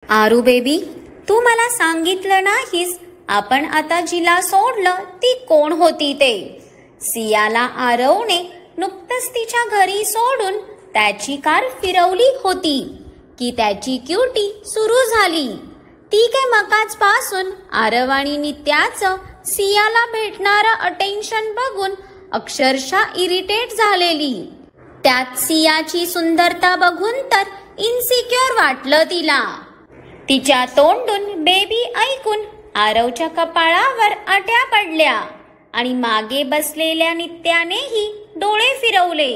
आरू baby, तू मला सांगितलं नाहीस आपण आता जिला सोडलं ती कोण होती ते. सियाला आरवने नुकतंच तिच्या घरी सोडून त्याची कार फिरवली होती की त्याची क्युटी सुरू झाली. ती काय मकाच पासून आरव आणि नित्याचं सियाला भेटणारं अटेन्शन बघून अक्षरशः इरिटेट झालेली. त्यात सियाची सुंदरता बघून तर इन्सिक्युअर वाटलं तिला. तिच्या तोंडून बेबी ऐकून आरवच्या कपाळावर आट्या पडल्या आणि मागे बसलेल्या नित्यानेही डोळे फिरवले.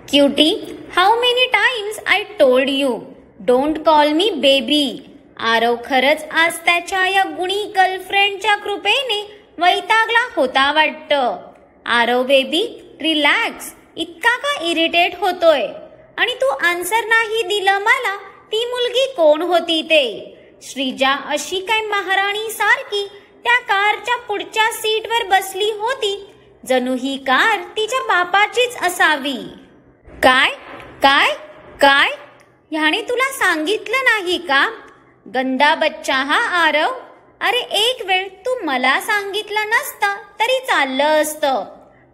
Cutie, how many times I told you don't call me baby. Aarav खरंच आज त्याच्या या गुणी गर्लफ्रेंडच्या कृपेने वैतागला होता वाटतं. Aarav baby, relax. इतका का इरिटेट होतोय? आणि तू आन्सर नाही दिलं मला ती मुलगी कोण होती ते. श्रीजा अशी काय महाराणी सारखी त्या कारच्या पुढच्या सीटवर बसली होती, जणू ही कार तिच्या बापाचीच असावी. काय काय काय ह्याने तुला सांगितलं नाही का? गंदा बच्चा हा आरव. अरे एक वेळ तू मला सांगितलं नसतं तरी चाललं असतं,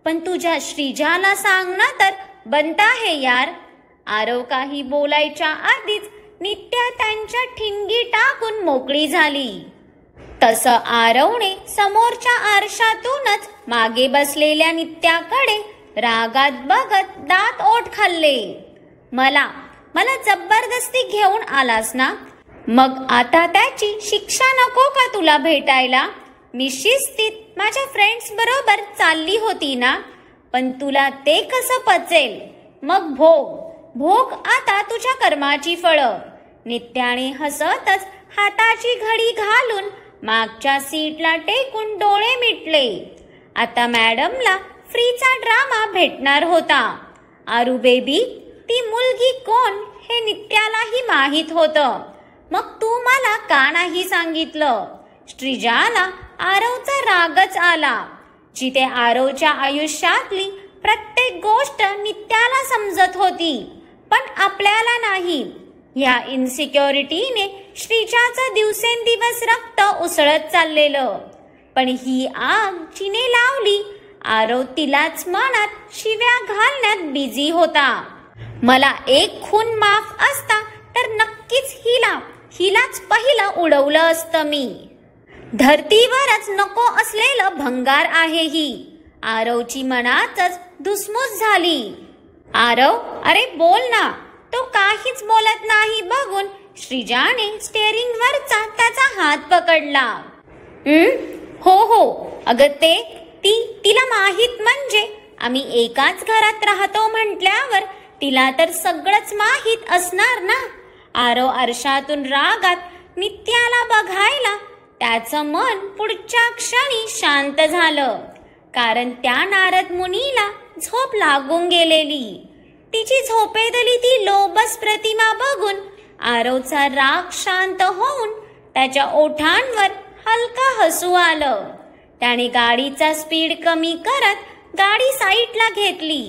पण तुझ्या श्रीजाला सांगणं तर बनता है यार. आरव काही बोलायच्या आधीच नित्या त्यांच्या ठिणगी टाकून मोकळी झाली. तसं आरवने समोरच्या आरशातूनच मागे बसलेल्या नित्याकडे रागात बघत दात ओठ खाल्ले. मला जबरदस्ती घेऊन आलास ना, मग आता त्याची शिक्षा नको का तुला भेटायला? मी शिस्तीत माझ्या फ्रेंड्स बरोबर चालली होती ना, पण तुला ते कसं पचेल? मग भोग आता तुझ्या कर्माची फळं. नित्याने हसतच हाताची घडी घालून मागच्या सीटला टेकून डोळे मिटले. आता मॅडमला फ्रीचा ड्रामा भेटणार होता. आरू बेबी, ती मुलगी कोण हे नित्यालाही माहीत होतं, मग तू मला का नाही सांगितलं? श्रीजाला आरवचा रागच आला. जिथे आरवच्या आयुष्यातली प्रत्येक गोष्ट नित्याला समजत होती पण आपल्याला नाही. ह्या इन्सिक्युरिटीने श्रीजाचं दिवसेंदिवस रक्त उसळत चाललेलं. पण ही आग जिने लावली, आरव तिलाच मनात शिव्या घालण्यात बिझी होता. मला एक खून माफ असता तर नक्कीच हिलाच पहिलं उडवलं असतं मी. धरतीवरच नको असलेलं भंगार आहे ही. आरवची मनातच धुसमुस झाली. आरव, अरे बोल ना. तो काहीच बोलत नाही बघून श्रीजाने स्टेअरिंग वरचा त्याचा हात पकडला. हो अगं तिला माहीत म्हणजे आम्ही एकाच घरात राहतो म्हटल्यावर तिला तर सगळंच माहीत असणार ना. आरव आरशातून रागात नित्याला बघायला त्याचं मन पुढच्या क्षणी शांत झालं, कारण त्या नारद मुनीला झोप लागून गेलेली. तिची झोपेतली ती लोबस प्रतिमा बघून आरवचा राग शांत होऊन त्याच्या ओठांवर हलका हसू आलं. त्याने गाडीचा स्पीड कमी करत गाडी साईडला घेतली.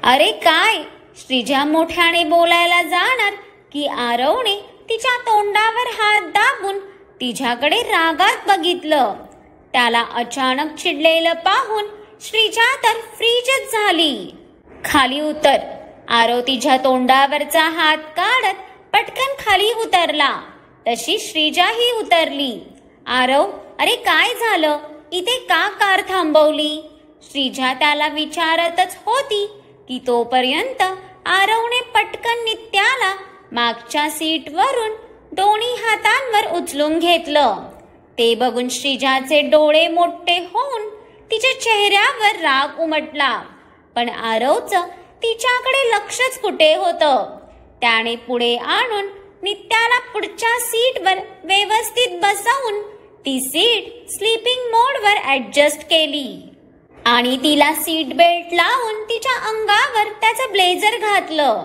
अरे काय? श्रीजा मोठ्याने बोलायला जाणार की आरवने तिच्या तोंडावर हात दाबून तिच्याकडे रागात बघितलं. त्याला अचानक चिडलेलं पाहून श्रीजा तर फ्रीजच झाली. खाली उतर. आरव तिच्या तोंडावरचा हात काढत पटकन खाली उतरला. तशी श्रीजाही उतरली. आरव, अरे काय झालं? इथे का कार थांबवली? श्रीजा त्याला विचारतच होती की तोपर्यंत आरवने पटकन नित्याला मागच्या सीटवरून दोन्ही हातांवर उचलून घेतलं. ते बघून श्रीजाचे डोळे मोठे होऊन तिच्या चेहऱ्यावर राग उमटला. पण आरवचं तिच्याकडे लक्षच कुठे होतं. त्याने पुढे आणून नित्याला पुढच्या सीटवर व्यवस्थित बसवून ती सीट स्लीपिंग मोडवर ऍडजस्ट केली आणि तिला सीट बेल्ट लावून तिच्या अंगावर त्याचं ब्लेझर घातलं.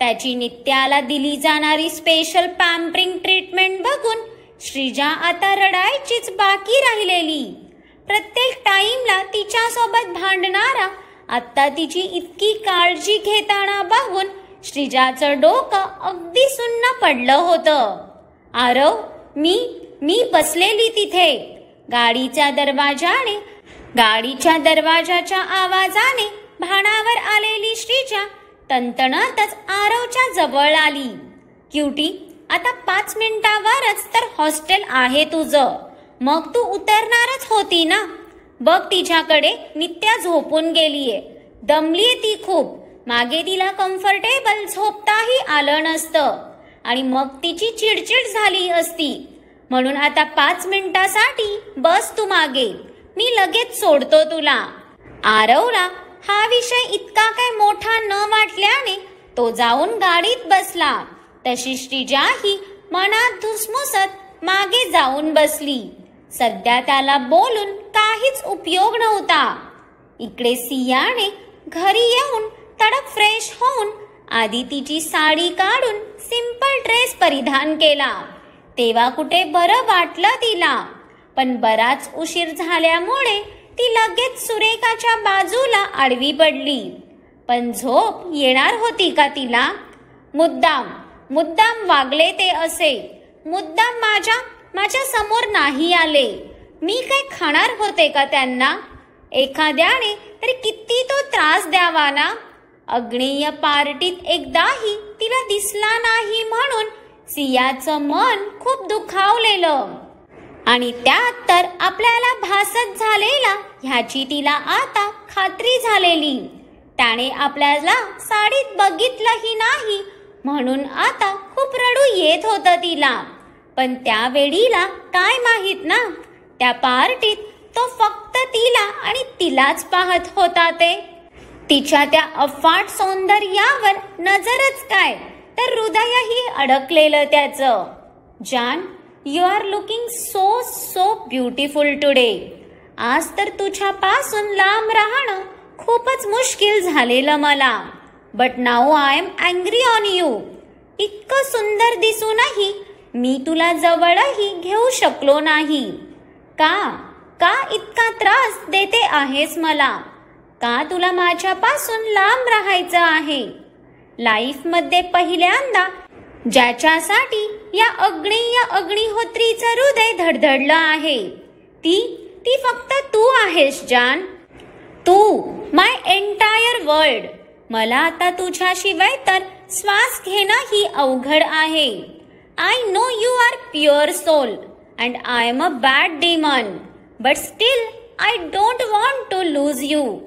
त्याची नित्याला दिली जाणारी स्पेशल पॅम्परिंग ट्रीटमेंट बघून श्रीजा आता रडायचीच बाकी राहिलेली. प्रत्येक टाइमला तिच्यासोबत भांडणारा आता तिची इतकी काळजी घेताना बघून श्रीजाचं डोकं अगदी सुन्न पडलं होतं. आरव, मी बसलेली तिथे. गाडीच्या दरवाजाच्या आवाजाने भानावर आलेली श्रीजा तणतणतच आरवच्या जवळ आली. क्युटी, आता 5 मिनिटावरच तर हॉस्टेल आहे तुझं. मग तू उतरणारच होती ना. बघ तिच्याकडे, नित्या झोपून गेलीये. दमलीये ती खूप. मागे तिला कम्फर्टेबल झोपताही आलं नसतं आणि मग तिची चिडचिड झाली असती. म्हणून आता 5 मिनिटासाठी बस तू मागे. मी लगेच सोडतो तुला. आरवला हा विषय इतका काय मोठा न वाटल्याने तो जाऊन गाडीत बसला. तशी श्रीजाही मनात धुसमुसत मागे जाऊन बसली. सध्या त्याला बोलून काहीच उपयोग नव्हता. इकडे सियाने घरी येऊन तडक फ्रेश होऊन आधी तिची साडी काढून सिंपल ड्रेस परिधान केला. तेव्हा कुठे बरं वाटलं तिला. पण बराच उशीर झाल्यामुळे ती लगेच सुरेखाच्या बाजूला आडवी पडली. पण झोप येणार होती का तिला? मुद्दाम वागले ते असे. मुद्दाम माझ्या समोर नाही आले. मी काय खाणार होते का त्यांना? एखाद्याने तरी किती तो त्रास द्यावा ना. अग्नेय पार्टीत एकदाही तिला दिसला नाही म्हणून सियाचं मन खूप दुखावलेलं. आणि त्यात तर आपल्याला भासत झालेला ह्याची तिला आता खात्री झालेली. त्याने आपल्याला साडीत बघितलंही नाही म्हणून आता खूप रडू येत होतं तिला. पण त्यावेळीला काय माहित ना, त्या पार्टीत तो फक्त तिला आणि तिलाच पाहत होता. ते तिच्या त्या अफाट सौंदर्यावर नजरच काय, तर हृदयही अडकलेलं त्याचं. जान, you are looking so beautiful today. आज तर तुझ्यापासून लांब राहणं खूपच मुश्किल झालेलं मला. But now I am angry on you. इतकं सुंदर दिसूनही मी तुला जवळही घेऊ शकलो नाही. का इतका त्रास देते आहेस मला? का तुला माझ्यापासून लांब राहायचं आहे? लाईफमध्ये पहिल्यांदा ज्याच्यासाठी या अग्निहोत्रीचं हृदय धडधडलं आहे, ती फक्त तू आहेस जान. तू माय एंटायर वर्ल्ड. मला आता तुझ्याशिवाय तर श्वास घेणं ही अवघड आहे. I know you are pure soul and I am a bad demon. But still I don't want to lose you.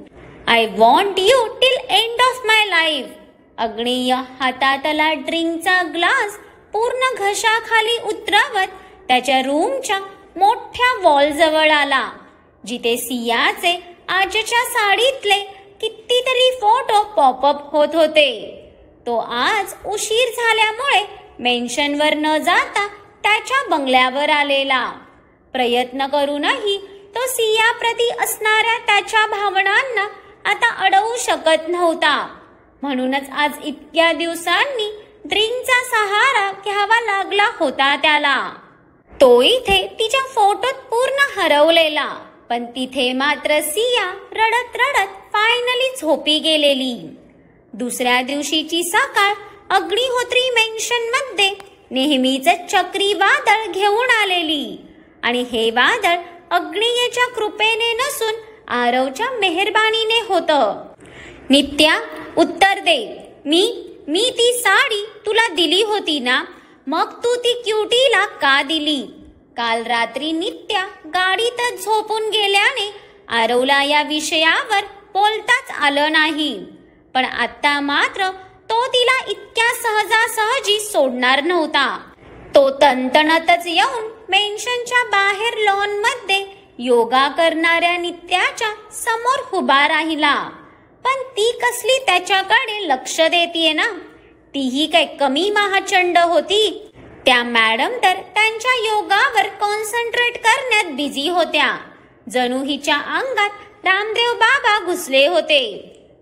I want you till end of my life. Agney हातातला ड्रिंकचा ग्लास पूर्ण घशाखाली उतरवत त्याच्या रूमच्या मोठ्या वॉलजवळ आला, जिथे सियाचे आजच्या साडीतले कितीतरी फोटो पॉपअप होत होते. तो आज उशीर झाल्यामुळे मेन्शनवर न जाता त्याच्या बंगल्यावर आलेला. प्रयत्न करूनही तो सियाप्रती असणाऱ्या त्याच्या भावनांना आता अडवू शकत नव्हता. म्हणूनच आज इतक्या दिवसांनी ड्रिंकचा सहारा घ्यावा लागला होता त्याला. तो इथे तिच्या फोटोत पूर्ण हरवलेला, पण तिथे मात्र सिया रडत रडत फायनली झोपी गेलेली. दुसऱ्या दिवशीची सकाळ अग्निहोत्री मेन्शनमध्ये नेहमीच चक्रीवादळ घेऊन आलेली. आणि हे वादळ अग्नियेच्या कृपेने नसून आरवच्या मेहरबानीने होतं. नित्या, उत्तर दे. मी ती साडी तुला दिली होती ना, मग तू ती क्युटीला का दिली? काल रात्री नित्या गाडीतच झोपून गेल्याने आरवला या विषयावर बोलताच आलं नाही. पण आता मात्र तो तिला इतक्या सहजासहजी सोडणार नव्हता. तो तणतणतच येऊन मेन्शनच्या बाहेर लॉनमध्ये योगा करणाऱ्या नित्याच्या समोर उभा राहिला. पण ती कसली त्याच्याकडे लक्ष देतीये ना. तीही काय कमी महाचंड होती? त्या मॅडम तर त्यांच्या योगावर कॉन्सन्ट्रेट करण्यात बिझी होत्या. जणू हिच्या अंगात रामदेव बाबा घुसले होते.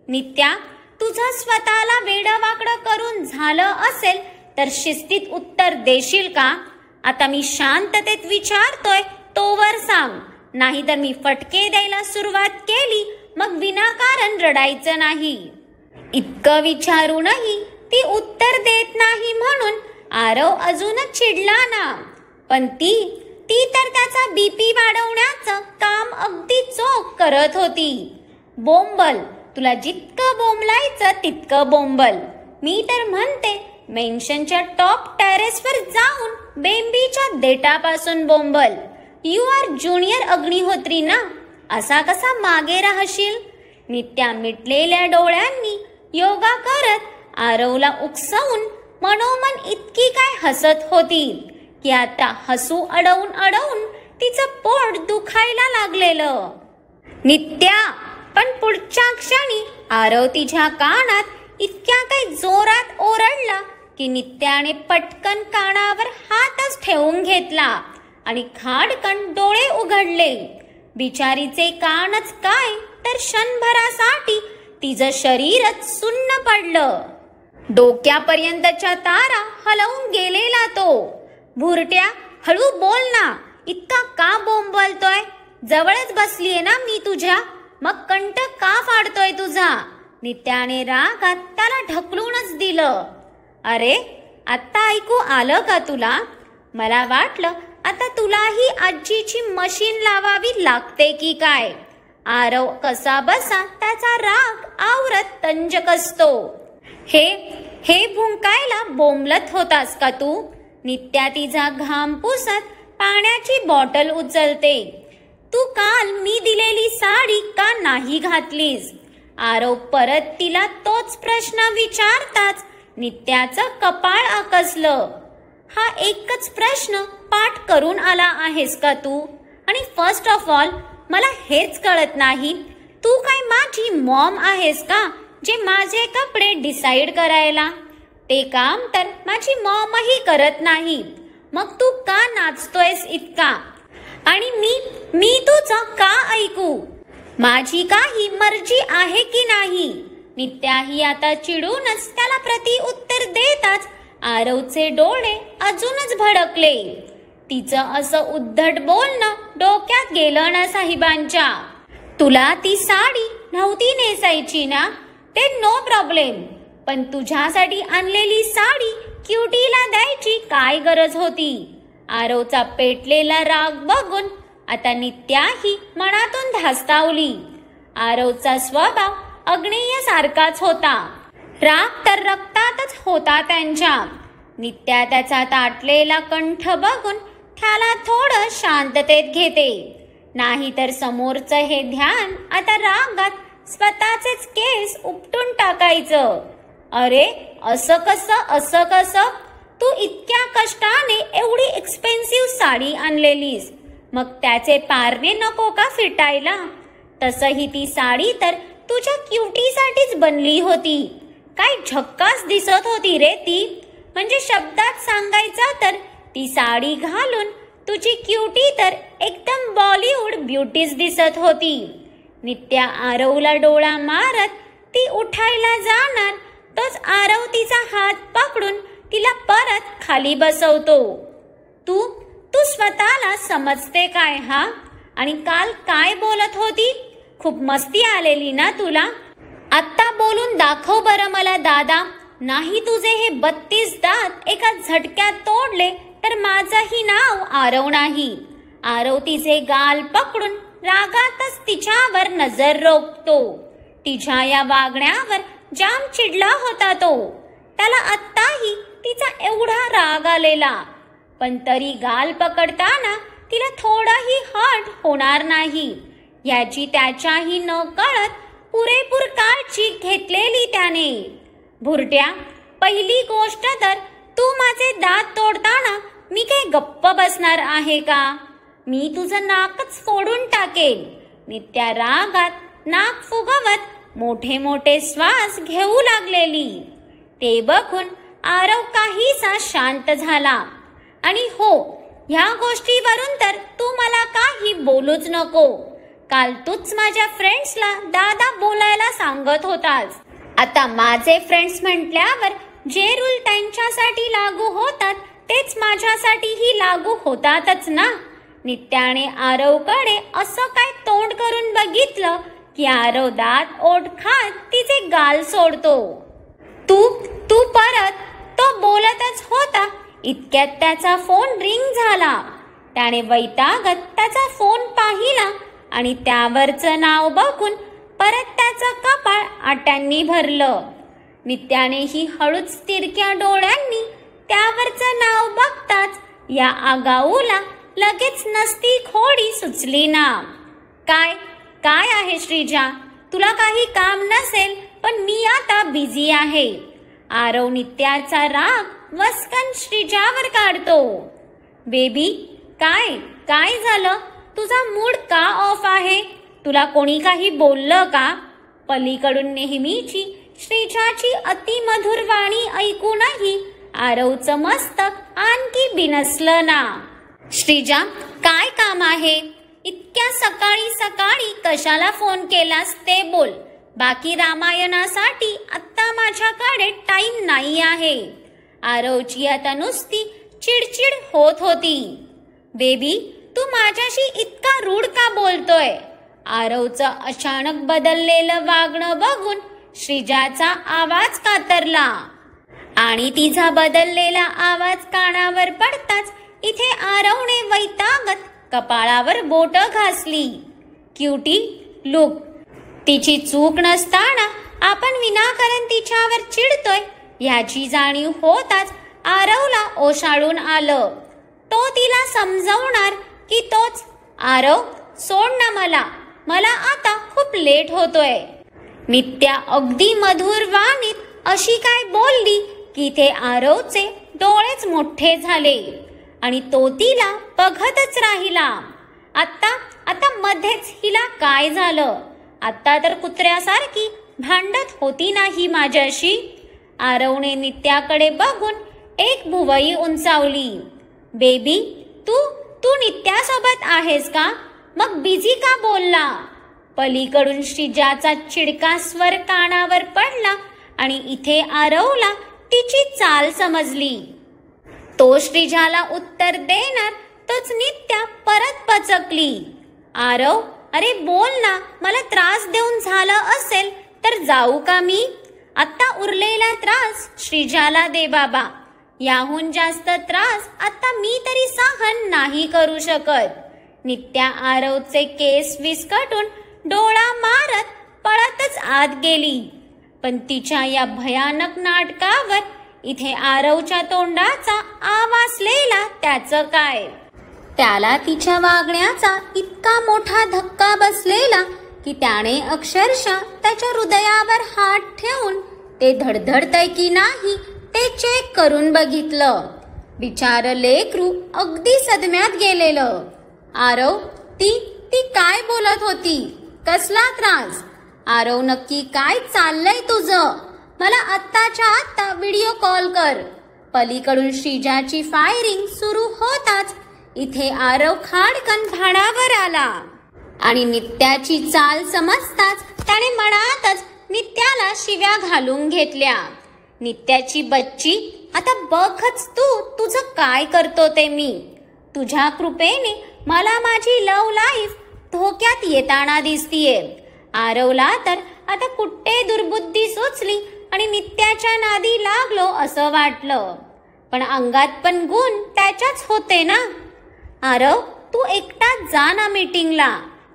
नित्या, तुझं स्वतःला वेडवाकडं करून झालं असेल तर शिस्तीत उत्तर देशील का? आता मी शांततेत विचारतोय तोवर सांग, नाहीतर मी फटके द्यायला सुरुवात केली मग विनाकारण रडायचं नाही. इतकं विचारूनही ती उत्तर देत नाही म्हणून आरव अजूनच चिडला ना, पण ती तर त्याचा बीपी वाढवण्याचं काम अगदी चोख करत होती. बोंबल, तुला जितकं बोंबलायचं तितकं बोंबल. मी तर म्हणते मेन्शनच्या टॉप टेरेसवर जाऊन बेंबीच्या देठापासून बोंबल. यू आर ज्युनियर अग्निहोत्री ना, असा कसा मागे राहशील? नित्या मिटलेल्या डोळ्यांनी योगा करत आरवला उकसवून मनोमन इतकी काय हसत होती की आता हसू अडवून तिचं पोट दुखायला लागलेलं. नित्या, पण पुढच्या क्षणी आरव तिच्या कानात इतक्या काही जोरात ओरडला की नित्याने पटकन कानावर हातच ठेवून घेतला आणि खाडकन डोळे उघडले. बिचारीचे कानच काय तर क्षणभरासाठी तिचं शरीरच सुन्न पडलं. डोक्यापर्यंतच्या तारा हलवून गेलेला तो. भुरट्या, हळू बोल ना, इतका का बोंबलतोय? जवळच बसलीये ना मी तुझ्या, मग कंठ का फाडतोय तुझा? नित्याने रागात त्याला ढकलूनच दिलं. अरे, आत्ता ऐकू आलं का तुला? मला वाटलं आता तुलाही आजीची मशीन लावावी लागते की काय. आरव कसा बसा त्याचा राग आवरत तंज कसतो. हे भुंकायला बोंबलत होतास का तू? नित्या तिचा घाम पुसत पाण्याची बॉटल उचलते. तू काल मी दिलेली साडी का नाही घातलीस? आरव परत तिला तोच प्रश्न विचारताच नित्याचं कपाळ आकसलं. हा एकच प्रश्न पाठ करून आला आहेस का तू? आणि फर्स्ट ऑफ ऑल मला हेच कळत नाही, तू काय माझी मॉम आहेस का जे माझे कपडे डिसाइड करायला? ते काम तर माझी मॉमही करत नाही. मग तू का नाचतोयस इतका? आणि मी तुझं का ऐकू? माझी काही मर्जी आहे की नाही? नित्याही आता चिडूनच त्याला प्रति उत्तर देताच आरवचे डोळे अजूनच भडकले. तिचं असं उद्धट बोलणं डोक्यात गेलं ना साहेबांच्या. तुला ती साडी नव्हती नेसायची ना, ते नो प्रॉब्लेम, पण तुझ्यासाठी आणलेली साडी क्युटीला द्यायची काय गरज होती? आरवचा पेटलेला राग बघून आता नित्याही मनातून धास्तावली. आरवचा स्वभाव अग्नेय सारखाच होता. राग तर रक्तातच होता त्यांच्या. नित्या त्याचा ताटलेला कंठ बघून त्याला थोडं शांततेत घेते. नाहीतर समोरचं हे ध्यान आता रागात स्वतःचेच केस उपटून टाकायचं. अरे, असं कसं? तू इतक्या कष्टाने एवढी एक्सपेन्सिव्ह साडी आणलेलीस, मग त्याचे पारणे नको का फिटायला? तसही ती साडी तर तुझ्या क्युटीसाठीच बनली होती. काय झक्कास दिसत होती रे ती. म्हणजे शब्दात सांगायचं तर ती साडी घालून तुझी क्युटी तर एकदम बॉलिवूड ब्युटीज दिसत होती. नित्या आरवला डोळा मारत ती उठायला जाणार तोच आरव तिचा हात पकडून तिला परत खाली बसवतो. तू स्वतःला समजते काय हा? आणि काल काय बोलत होती? खूप मस्ती आलेली ना तुला? आत्ता बोलून दाखव बरं मला दादा. नाही तुझे हे 32 दात एका झटक्यात तोडले तर माझंही नाव आरव नाही. आरव तिचे गाल पकडून रागातच तिच्यावर नजर रोखतो. तिच्या या वागण्यावर जाम चिडला होता तो. त्याला आत्ताही तिचा एवढा राग आलेला, पण तरी गाल पकडताना तिला थोडाही हट होणार नाही याची त्याच्याही न कळत पुरेपूर काळजी घेतलेली त्याने. भुरट्या, पहिली गोष्ट तर तू माझे दात तोडताना मी काही गप्प बसणार आहे का? मी तुझं नाकच फोडून टाकेन. नित्या रागात नाक फुगवत मोठे मोठे श्वास घेऊ लागलेली. ते बघून आरव काहीसा शांत झाला. आणि हो, ह्या गोष्टीवरून तर तू मला काही बोलूच नको. काल तूच माझ्या फ्रेंड्सला दादा बोलायला सांगत होतास. आता माझे फ्रेंड्स म्हटल्यावर जे रूल त्यांच्यासाठी लागू होतात तेच माझ्यासाठीही लागू होतातच ना. नित्याने आरवकडे असं काय तोंड करून बघितलं की आरव दात ओठ खात तिचे गाल सोडतो. तू तो बोलतच होता इतक्यात त्याचा फोन रिंग झाला. त्याने वैतागत त्याचा फोन पाहिला आणि त्यावरचं नाव बघून परत त्याचं कपाळ आट्यांनी भरलं. नित्यानेही हळूच तिरक्या डोळ्यांनी त्यावरचं नाव बघताच या आगाऊला लगेच नसती खोडी सुचली ना. काय काय आहे श्रीजा, तुला काही काम नसेल पण मी आता बिझी आहे. आरव नित्याचा राग वस्कन श्रीजावर काढतो. बेबी काय काय झालं, तुझा मूड का ऑफ आहे? तुला कोणी काही बोललं का? पलीकडून नेहमीची श्रीजाची अतिमधुर वाणी ऐकूनही आरवचं मस्तक आणखी बिनसलं ना. श्रीजा काय काम आहे? इतक्या सकाळी सकाळी कशाला फोन केलास ते बोल. बाकी रामायणासाठी आत्ता माझ्याकडे टाइम नाही आहे. आरवची आता नुसती चिडचिड होत होती. बेबी तू माझ्याशी इतका रूढ का बोलतोय? आरवचं अचानक बदललेलं वागणं बघून श्रीजाचा आवाज कातरला आणि तिचा बदललेला आवाज कानावर पडताच इथे आरवने वैतागत कपाळावर बोट घासली. Cutie look. तिची चूक नसताना आपण विनाकारण तिच्यावर चिडतोय याची जाणीव होताच आरवला ओशाळून आलं. तो तिला समजवणार की तोच, आरव सोड ना मला, मला आता खूप लेट होतोय. नित्या अगदी मधुर वाणीत अशी काय बोलली की ते आरवचे डोळेच मोठे झाले आणि तो तिला बघतच राहिला. आता मध्येच हिला काय झालं? आता तर कुत्र्यासारखी भांडत होती नाही माझ्याशी. आरवने नित्याकडे बघून एक भुवई उंचावली. बेबी तू नित्यासोबत आहेस का? मग बिझी का बोलला? पलीकडून श्रीजाचा चिडका स्वर कानावर पडला आणि इथे आरवला तिची चाल समजली. तो श्रीजाला उत्तर देणार तोच नित्या परत पचकली. आरव अरे बोल ना, मला त्रास देऊन झालं असेल तर जाऊ का मी? आता उरलेला त्रास श्रीजाला दे बाबा. याहून जास्त त्रास आता मी तरी सहन नाही करू शकत. नित्या आरवचे केस विस्कटून डोळा मारत पळतच आत गेली. पण तिच्या या भयानक नाटकावर इथे आरवच्या तोंडाचा आवाजलेला त्याचं काय? त्याला तिच्या वागण्याचा इतका मोठा धक्का बसलेला की त्याने अक्षरशः त्याच्या हृदयावर हात ठेवून ते धडधडतय की नाही ते चेक करून बघितलं. बिचार लेकरू अगदी सदम्यात गेलेलं. आरव ती काय बोलत होती? कसला त्रास? आरव नक्की काय चाललंय तुझं? मला आत्ताच्या आत्ता व्हिडिओ कॉल कर. पलीकडून श्रीजाची फायरिंग सुरू होताच इथे आरव खाडकन भाडावर आला आणि नित्याची चाल समजताच त्याने मनातच नित्याला शिव्या घालून घेतल्या. नित्याची बच्ची आता बघच तुझं काय करतो ते मी. तुझ्या कृपेने मला माझी लव्ह लाईफ धोक्यात येताना दिसतीये. आरवला तर आता कुठे दुर्बुद्धी सुचली आणि नित्याच्या नादी लागलो असं वाटलं. पण अंगात पण गुण त्याच्याच होते ना. आरव तू एकटाच जा ना मीटिंगला,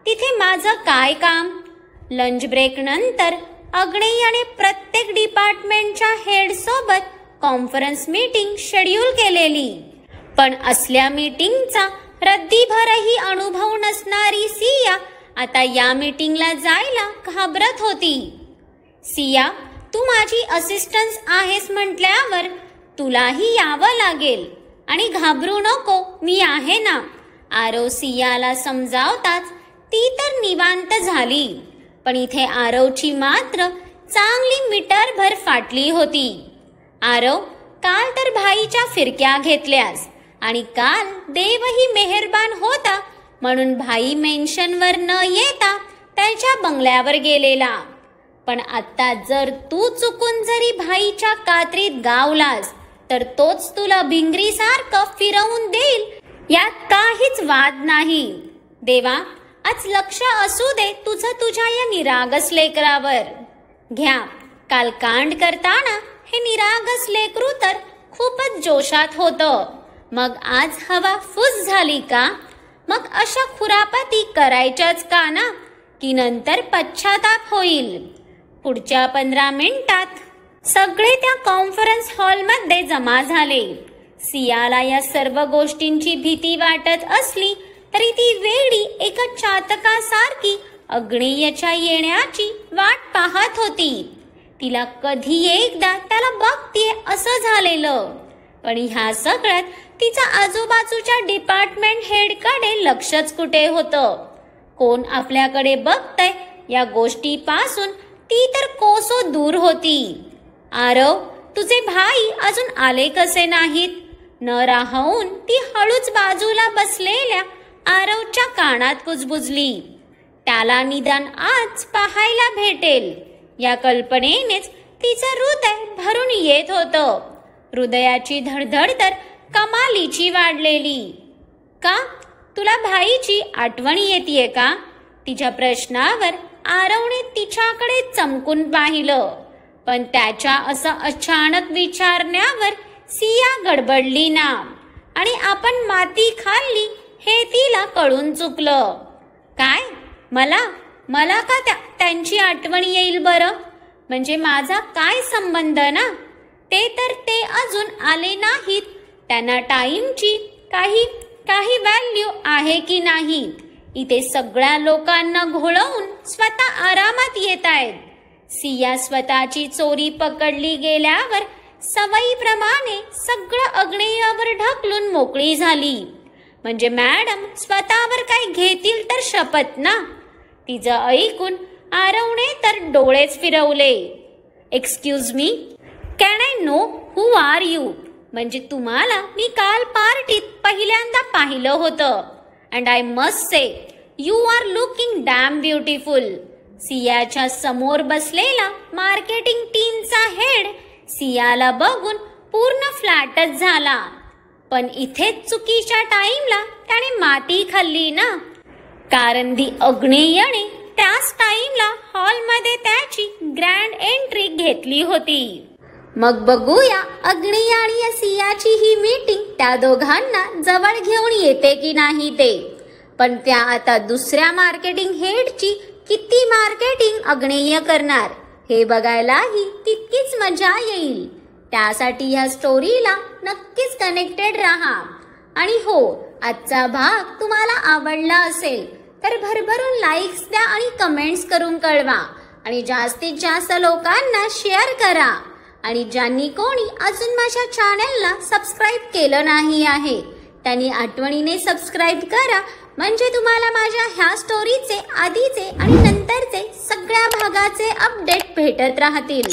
तिथे माझं काय काम? लंच ब्रेक नंतर अग्नेयाने प्रत्येक डिपार्टमेंटच्या हेड सोबत कॉन्फरन्स मीटिंग शेड्यूल केलेली. पण असल्या मीटिंगचा रद्दीभरही अनुभव नसणारी सिया आता या मीटिंगला जायला घाबरत होती. सिया तू माझी असिस्टन्स आहेस म्हटल्यावर तुलाही यावं लागेल आणि घाबरू नको, मी आहे ना. आरव सियाला समजावताच ती तर निवांत झाली. पण इथे आरवची मात्र चांगली मीटरभर फाटली होती. आरव काल तर भाईच्या फिरक्या घेतल्यास आणि काल देवही मेहरबान होता म्हणून भाई मेन्शनवर न येता त्याच्या बंगल्यावर गेलेला. पण आता जर तू चुकून जरी भाईच्या कात्रीत गावलास तर तोच तुला भिंगरीसारखं फिरवून देईल यात काहीच वाद नाही. देवा आज लक्ष असू दे तुझं तुझ्या या निरागस लेकरावर. घ्या काल कांड करताना हे निरागस लेकरू तर खूपच जोशात होतं. मग आज हवा फुस झाली का? मग अशा खुरापाती करायच्याच का ना, की नंतर पश्चाताप होईल. पुढच्या 15 मिनिटात सगळे त्या कॉन्फरन्स हॉलमध्ये जमा झाले. सियाला या सर्व गोष्टींची भीती वाटत असली तरी ती वेडी एका चातकासारखी अग्नेयच्या येण्याची वाट पाहत होती. तिला कधी एकदा त्याला बघतीये असं झालेलं. पण ह्या सगळ्यात तिचा आजूबाजूच्या डिपार्टमेंट हेडकडे लक्षच कुठे होतं. कोण आपल्याकडे बघतंय या गोष्टीपासून ती तर कोसो दूर होती. आरव, तुझे भाई अजून आले कसे नाहीत? न राहून ती हळूच बाजूला बसलेल्या आरवच्या कानात कुजबुजली. त्याला निदान आज पाहायला भेटेल या कल्पनेनेच तिचं हृदय भरून येत होतं. हृदयाची धडधड तर कमालीची वाढलेली. का? तुला भाईची आठवण येतेय का? तिच्या प्रश्नावर आरवने तिच्याकडे चमकून पाहिलं. पण त्याच्या असं अचानक विचारण्यावर सिया गडबडली ना, आणि आपण माती खाल्ली हे तिला कळून चुकलं. काय? मला का त्यांची आठवण येईल बरं? म्हणजे माझा काय संबंध ना? ते अजून आले नाहीत. त्यांना टाइमची काही व्हॅल्यू आहे की नाही? इथे सगळ्या लोकांना घोळवून स्वतः आरामात येत आहेत. सिया स्वतःची चोरी पकडली गेल्यावर सवयीप्रमाणे सगळं अग्नेयावर ढकलून मोकळी झाली. म्हणजे मॅडम स्वतःवर काय घेतील तर शपथ ना. तिचं ऐकून आरवने तर डोळेच फिरवले. Excuse me, can I know who are you? म्हणजे तुम्हाला मी काल पार्टीत पहिल्यांदा पाहिलं होतं. And I must say you are looking damn beautiful. सियाच्या समोर बसलेला मार्केटिंग टीमचा हेड सियाला बघून पूर्ण फ्लॅटच झाला. पण इथेच चुकीच्या टाइमला त्याने माती खाल्ली ना, कारण दी अग्नेयने त्याच टाइमला हॉलमध्ये त्याची ग्रँड एंट्री घेतली होती. मग बघूया अग्नेय आणि सियाची ही मीटिंग त्या दोघांना जवळ घेऊन येते की नाही ते. पण त्या आता दुसऱ्या मार्केटिंग हेडची किती मार्केटिंग अग्नेय करणार हे बघायलाही तितकीच मजा येईल. त्यासाठी ह्या स्टोरीला नक्कीच कनेक्टेड राहा. आणि हो, आजचा भाग तुम्हाला आवडला असेल तर भरभरून लाईक्स द्या आणि कमेंट्स करून कळवा. आणि जास्तीत जास्त लोकांना शेअर करा. आणि ज्यांनी कोणी अजून माझ्या चॅनलला सबस्क्राईब केलं नाही आहे त्यांनी आठवणीने सबस्क्राईब करा. म्हणजे तुम्हाला माझ्या ह्या स्टोरीचे आधीचे आणि नंतरचे सगळ्या भागाचे अपडेट भेटत राहतील.